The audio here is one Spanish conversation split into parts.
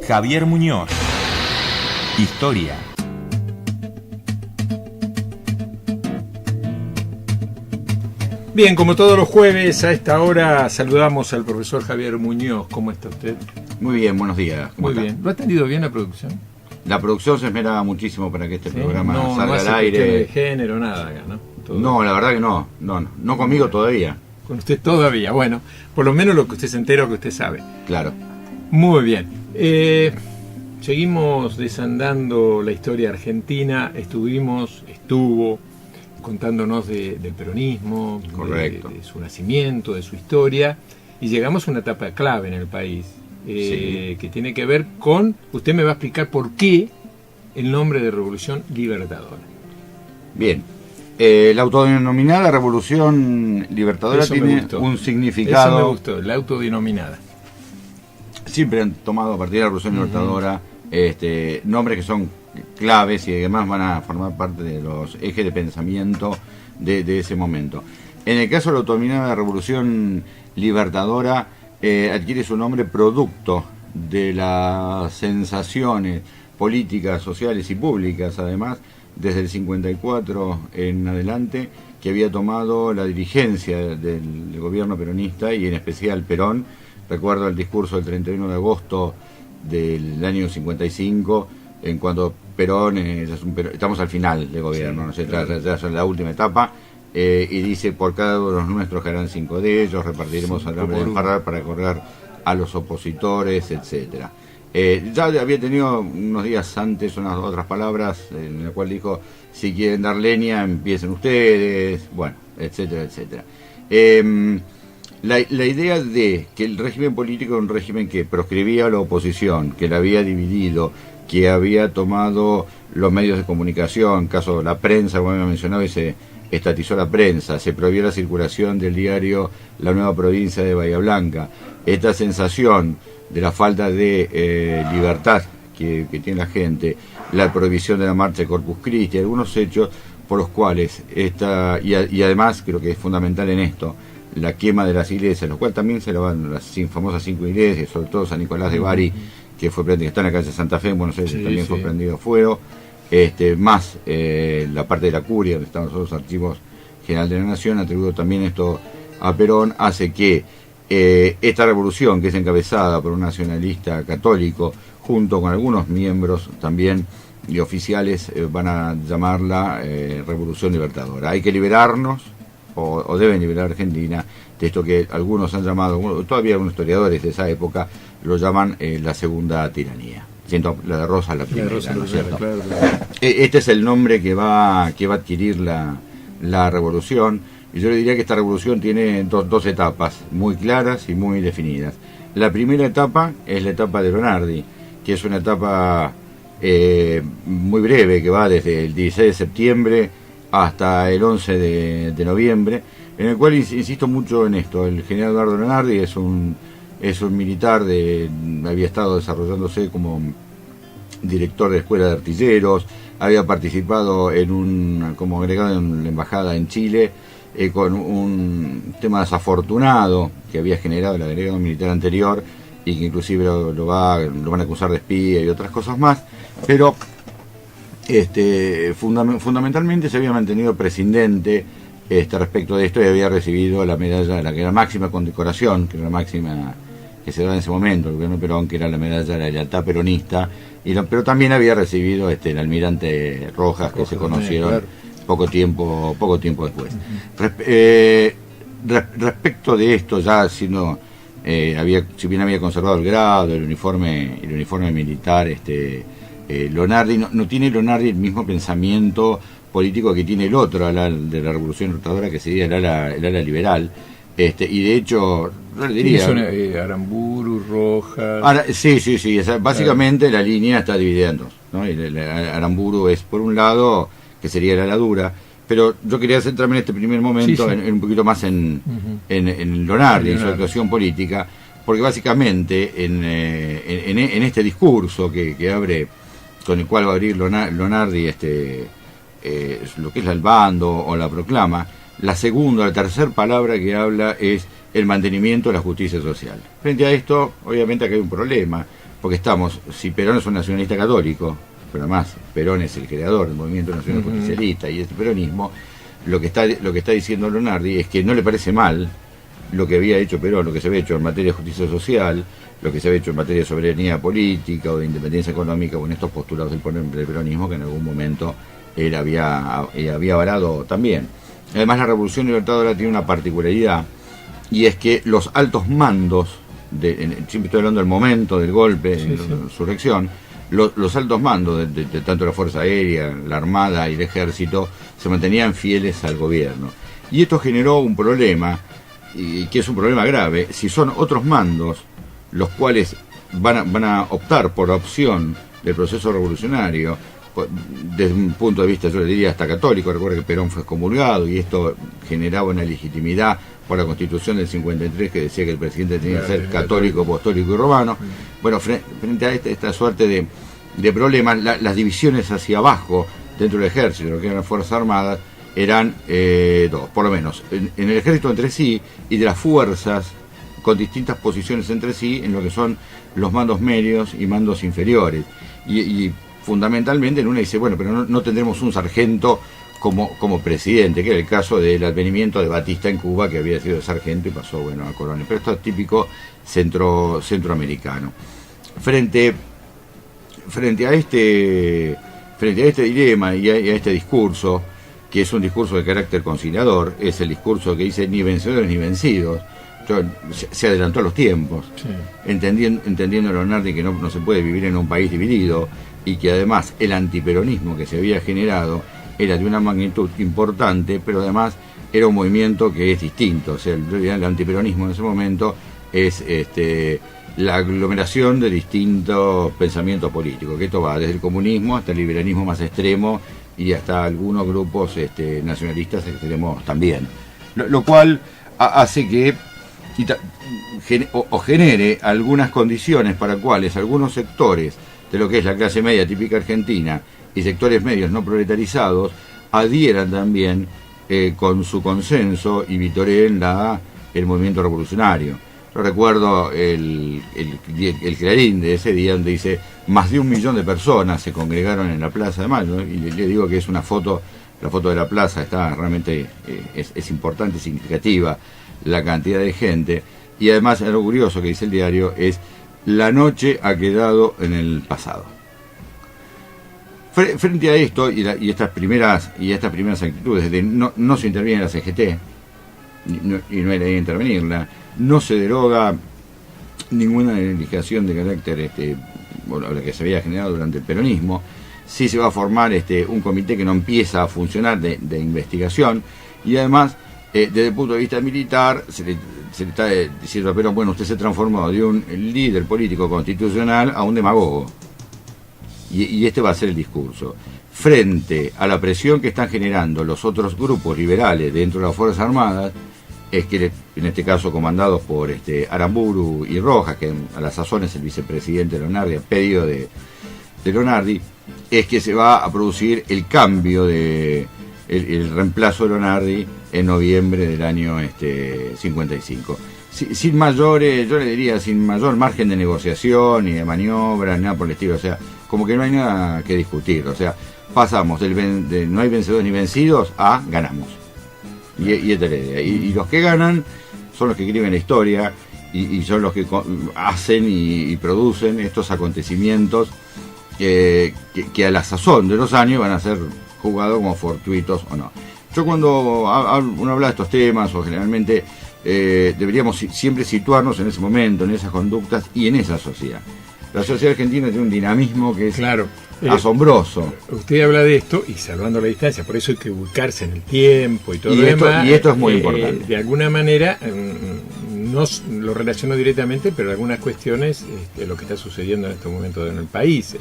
Javier Muñoz. Historia. Bien, como todos los jueves a esta hora saludamos al profesor Javier Muñoz. ¿Cómo está usted? Muy bien, buenos días. Muy bien. ¿Lo ha atendido bien la producción? La producción se esmera muchísimo para que este programa salga no al hace aire. De género, nada acá, ¿no? Todo. No, la verdad que no conmigo todavía. Con usted todavía, bueno, por lo menos lo que usted se entera o que usted sabe. Claro. Muy bien. Seguimos desandando la historia argentina. Estuvo contándonos del peronismo, correcto, de su nacimiento, de su historia, y llegamos a una etapa clave en el país, sí, que tiene que ver con, usted me va a explicar por qué el nombre de Revolución Libertadora. Bien, la autodenominada Revolución Libertadora tiene un significado. Eso me gustó, la autodenominada. Siempre han tomado a partir de la Revolución Libertadora nombres que son claves y además van a formar parte de los ejes de pensamiento de ese momento. En el caso de la autodenominada Revolución Libertadora, adquiere su nombre producto de las sensaciones políticas, sociales y públicas, además, desde el 54 en adelante, que había tomado la dirigencia del gobierno peronista y en especial Perón. Recuerdo el discurso del 31 de agosto del año 55, en cuando Perón, estamos al final del gobierno, sí, ¿no? Se trata de la última etapa, y dice: por cada uno de los nuestros caerán 5 de ellos, repartiremos al hambre de parar para correr a los opositores, etcétera. Ya había tenido unos días antes unas otras palabras en la cual dijo: si quieren dar leña, empiecen ustedes, bueno, etcétera, etcétera. La idea de que el régimen político era un régimen que proscribía a la oposición, que la había dividido, que había tomado los medios de comunicación, caso de la prensa, como había mencionado, y se estatizó la prensa, se prohibió la circulación del diario La Nueva Provincia de Bahía Blanca. Esta sensación de la falta de libertad que tiene la gente, la prohibición de la marcha de Corpus Christi, algunos hechos por los cuales y además creo que es fundamental en esto, la quema de las iglesias, lo cual también se lo van las famosas 5 iglesias, sobre todo San Nicolás de Bari, que fue prendido, está en la calle Santa Fe en Buenos Aires, también fue prendido fuego, más la parte de la curia, donde están los archivos generales de la Nación, atribuido también esto a Perón, hace que esta revolución, que es encabezada por un nacionalista católico, junto con algunos miembros también y oficiales, van a llamarla Revolución Libertadora. Hay que liberarnos, o deben liberar a Argentina, de esto que algunos han llamado, todavía algunos historiadores de esa época lo llaman la segunda tiranía, siendo la de Rosas la primera, ¿no es cierto? Claro. Este es el nombre que va a adquirir la revolución, y yo le diría que esta revolución tiene dos etapas muy claras y muy definidas. La primera etapa es la etapa de Lonardi, que es una etapa muy breve, que va desde el 16 de septiembre hasta el 11 de noviembre, en el cual insisto mucho en esto. El general Eduardo Lonardi es un militar, había estado desarrollándose como director de escuela de artilleros, había participado como agregado en la embajada en Chile, con un tema desafortunado que había generado el agregado militar anterior, y que inclusive lo van a acusar de espía y otras cosas más, pero fundamentalmente se había mantenido prescindente respecto de esto, y había recibido la medalla, la que era la máxima condecoración, que era la máxima que se daba en ese momento, el gobierno de Perón, que era la medalla de la lealtad peronista, pero también había recibido el almirante Rojas, que se conocieron, claro, poco tiempo después. Respecto de esto, ya si bien había conservado el grado, el uniforme militar, Lonardi no tiene el mismo pensamiento político que tiene el otro ala de la Revolución Libertadora, que sería el ala liberal, y de hecho yo le diría Aramburu, Rojas. Sí, básicamente la línea está dividida en dos, ¿no? Aramburu es por un lado, que sería el ala dura, pero yo quería centrarme en este primer momento en un poquito más en Lonardi, en su actuación política, porque básicamente en este discurso que abre, con el cual va a abrir Lonardi lo que es el bando o la proclama, la tercera palabra que habla es el mantenimiento de la justicia social. Frente a esto, obviamente, acá hay un problema, porque si Perón es un nacionalista católico, pero además Perón es el creador del movimiento nacional justicialista y este peronismo, lo que está diciendo Lonardi es que no le parece mal lo que había hecho Perón, lo que se había hecho en materia de justicia social, lo que se había hecho en materia de soberanía política o de independencia económica, o en estos postulados del peronismo que en algún momento él había avalado también. Además, la Revolución Libertadora tiene una particularidad, y es que los altos mandos, siempre estoy hablando del momento del golpe, de la insurrección, los altos mandos de tanto la Fuerza Aérea, la Armada y el Ejército se mantenían fieles al gobierno. Y esto generó un problema, y que es un problema grave. Si son otros mandos los cuales van a optar por la opción del proceso revolucionario, desde un punto de vista, yo le diría, hasta católico. Recuerda que Perón fue excomulgado y esto generaba una legitimidad por la Constitución del 53 que decía que el presidente tenía que ser católico, apostólico y romano. Bueno, frente a esta suerte de problemas, las divisiones hacia abajo dentro del ejército, lo que eran las Fuerzas Armadas, eran dos, por lo menos, en el ejército entre sí, y de las fuerzas con distintas posiciones entre sí en lo que son los mandos medios y mandos inferiores. Y fundamentalmente en una dice, bueno, pero no tendremos un sargento como presidente, que era el caso del advenimiento de Batista en Cuba, que había sido sargento y pasó, bueno, a coronel. Pero esto es típico centroamericano. Frente a este dilema y a este discurso, que es un discurso de carácter conciliador, es el discurso que dice ni vencedores ni vencidos. Se adelantó a los tiempos, sí. entendiendo Lonardi que no se puede vivir en un país dividido, y que además el antiperonismo que se había generado era de una magnitud importante, pero además era un movimiento que es distinto. O sea, el antiperonismo en ese momento es la aglomeración de distintos pensamientos políticos, que esto va desde el comunismo hasta el liberalismo más extremo y hasta algunos grupos nacionalistas extremos también, lo cual hace que genere algunas condiciones para cuales algunos sectores de lo que es la clase media típica argentina y sectores medios no proletarizados adhieran también con su consenso y vitoreen el movimiento revolucionario. Yo recuerdo el Clarín de ese día, donde dice más de 1 millón de personas se congregaron en la Plaza de Mayo, y le digo que es una foto, la foto de la plaza está realmente es importante, significativa la cantidad de gente. Y además, algo curioso que dice el diario es: la noche ha quedado en el pasado. Frente a esto y estas primeras actitudes de no se interviene la CGT y no hay ley de intervenirla, no se deroga ninguna legislación de carácter la que se había generado durante el peronismo, sí se va a formar un comité que no empieza a funcionar de investigación, y además desde el punto de vista militar se le está diciendo a Perón, bueno, usted se transformó de un líder político constitucional a un demagogo, y este va a ser el discurso. Frente a la presión que están generando los otros grupos liberales dentro de las Fuerzas Armadas, es que en este caso comandados por Aramburu y Rojas, que a la sazón es el vicepresidente Lonardi, a pedido de Lonardi, es que se va a producir el cambio el reemplazo de Lonardi en noviembre del año 55. Sin mayores, yo le diría, sin mayor margen de negociación, ni de maniobra, ni nada por el estilo. O sea, como que no hay nada que discutir. O sea, pasamos de no hay vencedores ni vencidos a ganamos. Y esta es la idea. Y los que ganan son los que escriben la historia y son los que hacen y producen estos acontecimientos que a la sazón de los años van a ser jugados como fortuitos o no. Yo cuando uno habla de estos temas, o generalmente deberíamos siempre situarnos en ese momento, en esas conductas y en esa sociedad. La sociedad argentina tiene un dinamismo que es asombroso. Usted habla de esto y salvando la distancia, por eso hay que ubicarse en el tiempo y todo lo demás. Y esto es muy importante. De alguna manera, no lo relaciono directamente, pero algunas cuestiones, lo que está sucediendo en este momento en el país.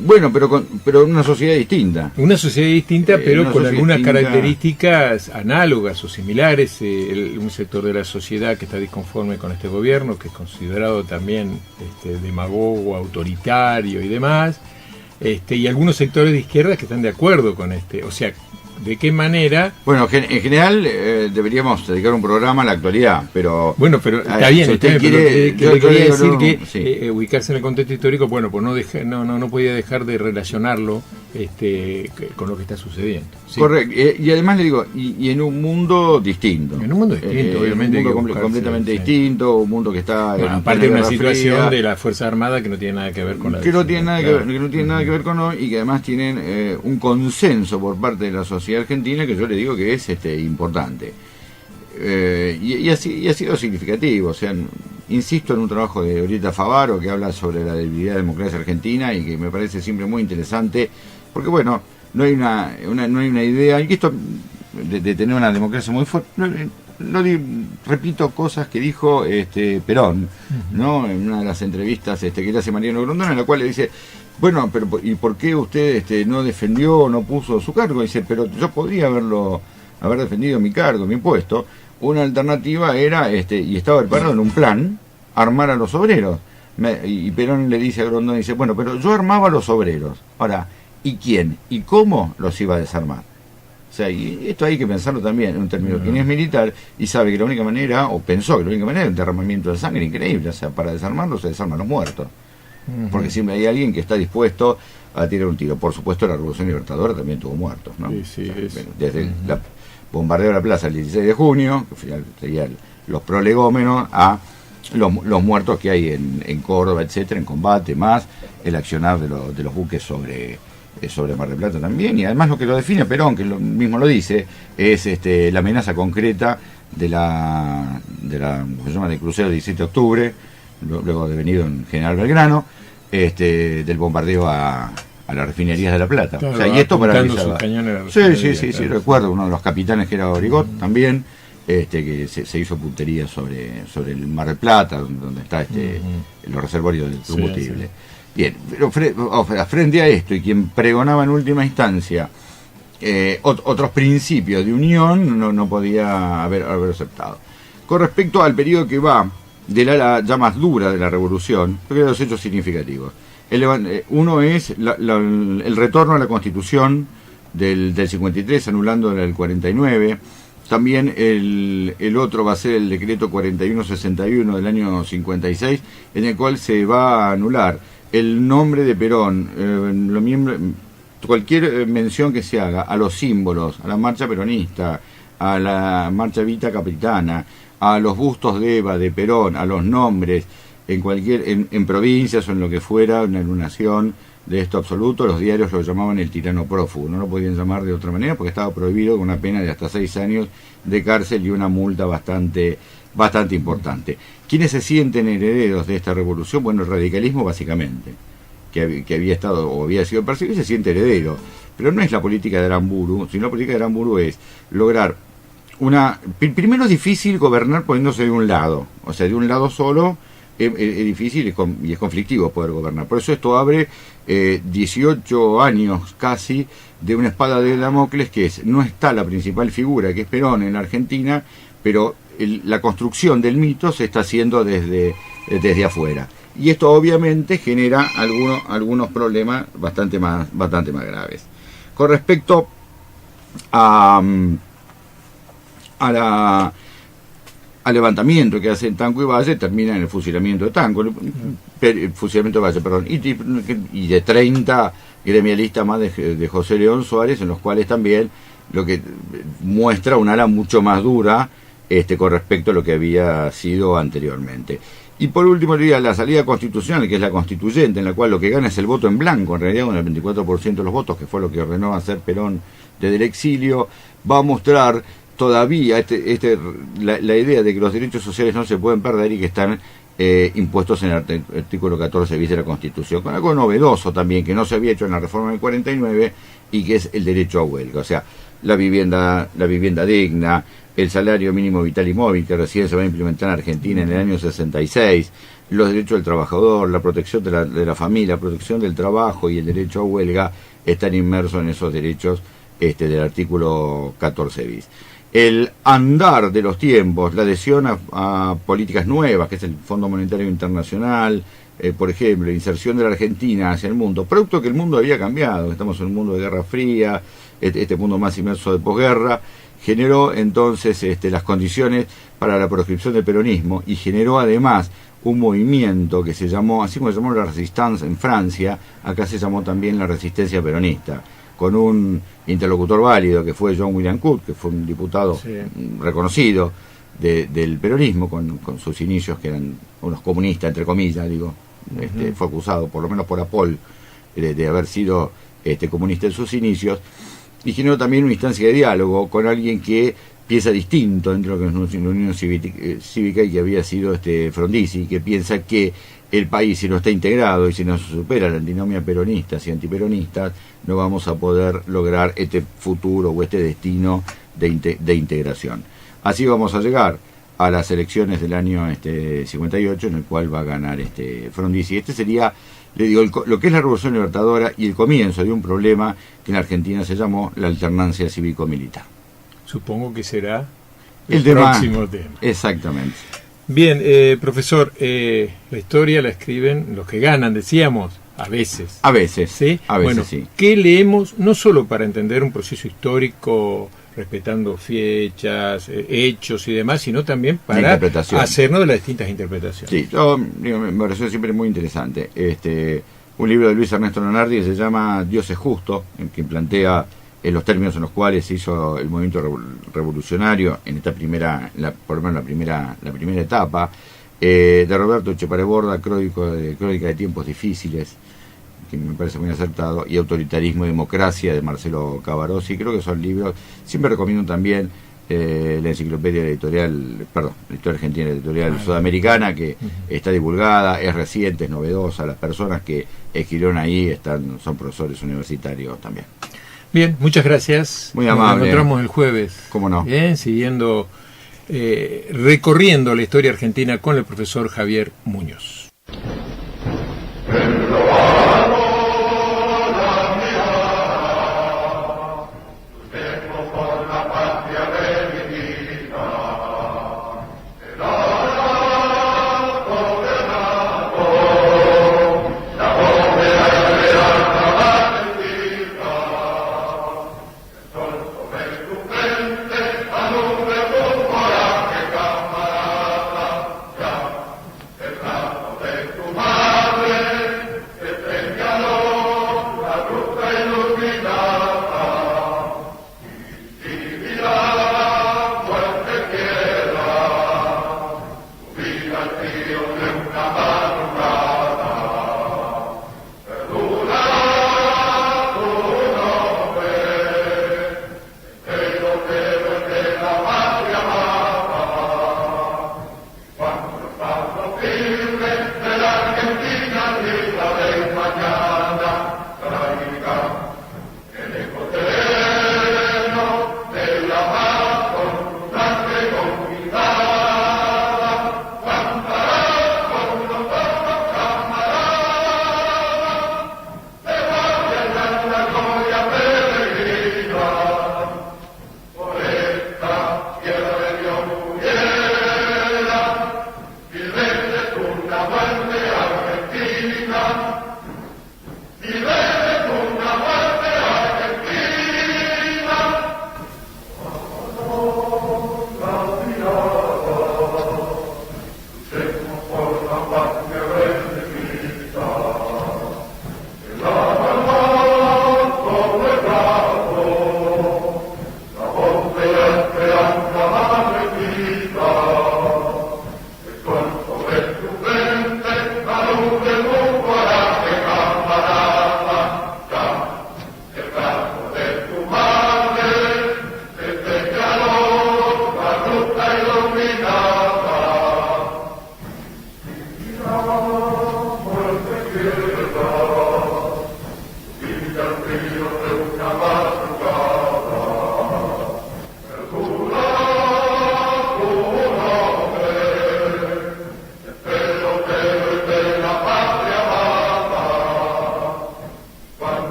Bueno, pero una sociedad distinta. Una sociedad distinta, pero con algunas características análogas o similares. Un sector de la sociedad que está disconforme con este gobierno, que es considerado también demagogo, autoritario y demás. Y algunos sectores de izquierda que están de acuerdo con o sea, de qué manera... Bueno, en general deberíamos dedicar un programa a la actualidad, pero... Bueno, pero está bien, si usted pero quiere, le quería decir que sí. ubicarse en el contexto histórico, bueno, pues no podía dejar de relacionarlo con lo que está sucediendo. ¿Sí? Correcto, y además le digo, y en un mundo distinto. En un mundo distinto, obviamente. Un mundo completamente distinto, un mundo que está... Bueno, aparte de una situación de la Fuerza Armada que no tiene nada que ver con la... Que no tiene nada que ver con hoy, y que además tienen un consenso por parte de la sociedad argentina que yo le digo que es importante. Y ha sido significativo. O sea, insisto en un trabajo de Orieta Favaro que habla sobre la debilidad de la democracia argentina y que me parece siempre muy interesante, porque bueno, no hay una idea, y esto de tener una democracia muy fuerte, repito cosas que dijo Perón, ¿no? En una de las entrevistas que le hace Mariano Grondona, en la cual le dice, bueno, pero ¿y por qué usted no defendió o no puso su cargo? Dice, pero yo podría haber defendido mi cargo, mi puesto. Una alternativa era, y estaba preparado en un plan, armar a los obreros. Y Perón le dice a Grondona, dice, bueno, pero yo armaba a los obreros. Ahora, ¿y quién? ¿Y cómo los iba a desarmar? O sea, y esto hay que pensarlo también en un término. Quien es militar y sabe que la única manera, o pensó que la única manera es un derramamiento de sangre increíble. O sea, para desarmarlos se desarman los muertos. Porque siempre hay alguien que está dispuesto a tirar un tiro. Por supuesto, la Revolución Libertadora también tuvo muertos, ¿no? Sí, bueno, desde el bombardeo de la plaza el 16 de junio, que sería los prolegómenos, a los muertos que hay en Córdoba, etcétera, en combate, más el accionar de los buques sobre Mar del Plata también. Y además lo que lo define Perón, que mismo lo dice, es la amenaza concreta de la se llama del crucero 17 de octubre, luego devenido en General Belgrano, del bombardeo a las refinerías de La Plata. Claro, o sea, y esto paralizaba. Sí, recuerdo uno de los capitanes que era Origot también, que se hizo puntería sobre el Mar del Plata, donde está los reservorios del combustible. Bien, pero frente a esto, y quien pregonaba en última instancia otros principios de unión, no podía haber aceptado. Con respecto al periodo que va de la ala ya más dura de la revolución, creo que hay dos hechos significativos. Uno es el retorno a la Constitución del 53, anulando el 49. También el otro va a ser el decreto 4161 del año 56, en el cual se va a anular el nombre de Perón, cualquier mención que se haga a los símbolos, a la marcha peronista, a la marcha Vita Capitana, a los bustos de Eva, de Perón, a los nombres, en provincias o en lo que fuera, una anunación de esto absoluto. Los diarios lo llamaban el tirano prófugo, no lo podían llamar de otra manera porque estaba prohibido, con una pena de hasta 6 años de cárcel y una multa bastante importante. ¿Quiénes se sienten herederos de esta revolución? Bueno, el radicalismo básicamente, que había estado o había sido perseguido, se siente heredero. Pero no es la política de Aramburu, sino la política de Aramburu es lograr primero es difícil gobernar poniéndose de un lado, o sea, de un lado solo es difícil y es conflictivo poder gobernar. Por eso esto abre 18 años casi de una espada de Damocles, que no está la principal figura, que es Perón en la Argentina, pero la construcción del mito se está haciendo desde afuera. Y esto obviamente genera algunos problemas bastante más graves. Con respecto al levantamiento que hacen Tanco y Valle, termina en el fusilamiento de Tanco, el fusilamiento de Valle, perdón, y de 30 gremialistas más de José León Suárez, en los cuales también lo que muestra un ala mucho más dura con respecto a lo que había sido anteriormente. Y por último, la salida constitucional, que es la constituyente, en la cual lo que gana es el voto en blanco, en realidad con el 24% de los votos, que fue lo que ordenó hacer Perón desde el exilio, va a mostrar todavía la idea de que los derechos sociales no se pueden perder y que están impuestos en el artículo 14 bis de la Constitución, con algo novedoso también, que no se había hecho en la reforma del 49, y que es el derecho a huelga. O sea, la vivienda digna, el salario mínimo vital y móvil, que recién se va a implementar en Argentina en el año 66, los derechos del trabajador, la protección de la familia, la protección del trabajo y el derecho a huelga están inmersos en esos derechos del artículo 14 bis. el andar de los tiempos, la adhesión a políticas nuevas, que es el Fondo Monetario Internacional, por ejemplo, la inserción de la Argentina hacia el mundo, producto que el mundo había cambiado, estamos en un mundo de Guerra Fría, este mundo más inmerso de posguerra, generó entonces las condiciones para la proscripción del peronismo y generó además un movimiento que se llamó, así como se llamó la Resistance en Francia, acá se llamó también la resistencia peronista, con un interlocutor válido que fue John William Coote, que fue un diputado reconocido del peronismo, con sus inicios que eran unos comunistas, entre comillas, digo, fue acusado por lo menos por Apol de haber sido comunista en sus inicios, y generó también una instancia de diálogo con alguien que piensa distinto dentro de lo que es la Unión Cívica y que había sido Frondizi, que piensa que el país, si no está integrado y si no se supera la antinomia peronistas y antiperonistas, no vamos a poder lograr este futuro o este destino de integración. Así vamos a llegar a las elecciones del año 58, en el cual va a ganar Frondizi. Este sería, le digo, lo que es la Revolución Libertadora y el comienzo de un problema que en Argentina se llamó la alternancia cívico-militar. Supongo que será el próximo tema. Exactamente. Bien, profesor, la historia la escriben los que ganan, decíamos, a veces. A veces, ¿sí? A veces, bueno, sí. ¿qué leemos? No solo para entender un proceso histórico respetando fechas, hechos y demás, sino también para hacernos de las distintas interpretaciones. Sí, me pareció siempre muy interesante. Un libro de Luis Ernesto Lonardi que se llama Dios es justo, en que plantea los términos en los cuales se hizo el movimiento revolucionario en esta por lo menos la primera etapa, de Roberto Chepare Borda, Crónica de tiempos difíciles, que me parece muy acertado, y Autoritarismo y Democracia, de Marcelo Cavarossi. Creo que son libros. Siempre recomiendo también la enciclopedia editorial, la historia argentina editorial sudamericana, que está divulgada, es reciente, es novedosa. Las personas que escribieron ahí son profesores universitarios también. Bien, muchas gracias. Muy amable. Nos encontramos el jueves. ¿Cómo no? Bien, siguiendo, recorriendo la historia argentina con el profesor Javier Muñoz.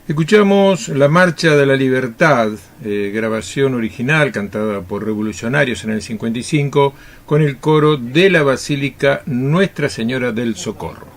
Escuchamos La Marcha de la Libertad, grabación original cantada por Revolucionarios en el 55, con el coro de la Basílica Nuestra Señora del Socorro.